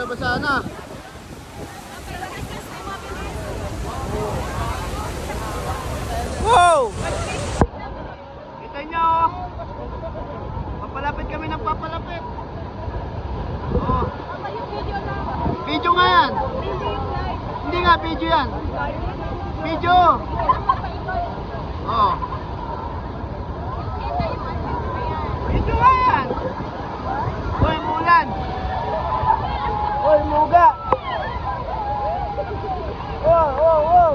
basa na. Wow! Kita nyo, oh. Papalapit kami ng papalapit. Oh. Video nga yan. Hindi nga, video yan. Video. Oh. Video nga yan. Uy, mulan. Uy, muga. Oh, oh, oh.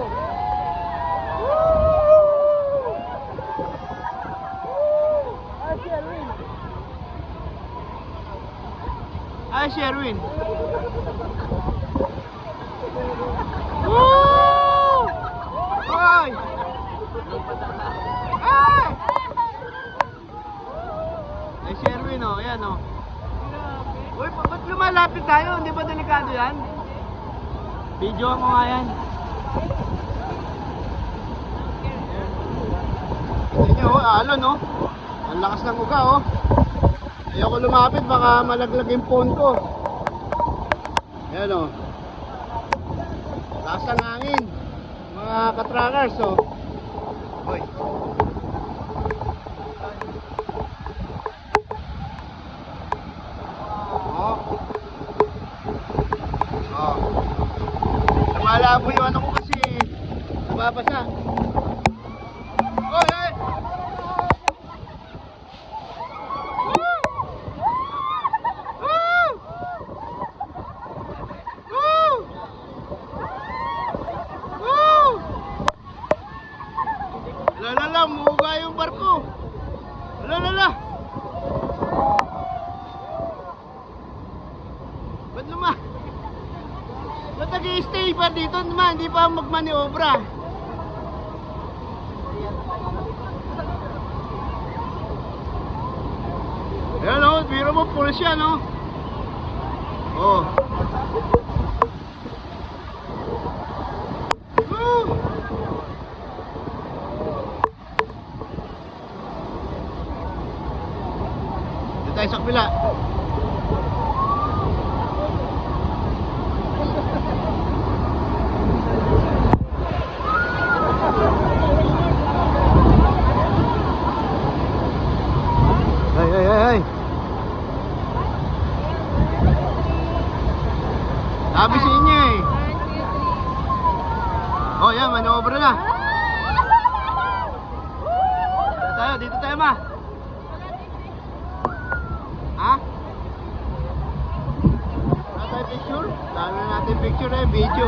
Ay, Sherwin. Woo! Ay! Ay! Ay, Sherwin, oh. Ayan, oh. Uy, ba't lumalapit tayo? Hindi ba delikado yan? Video mo nga yan. Hindi nyo, oh. Alon, oh. Ang lakas ng uga, oh. Ayoko lumapit, baka malaglag yung phone ko. Ayan, oh. Lakas ng hangin. Mga katrackers, oh. Hoy. Oh. Oh. Lumalabo yung ano ko kasi nababasa. Oh, hey! Lala, muga yung barko. Lala. Ba't luma? Ba't nag-i-stay pa dito naman? Hindi pa magmaniobra. Ayan o, biro mo, pulis yan o. Oh. Tayo sa kabila. Ay. Sabi sa inyo eh. Oh, yan, manobra na. Dito tayo ma. Ha? Wala tayo picture? Dami na natin picture eh, video.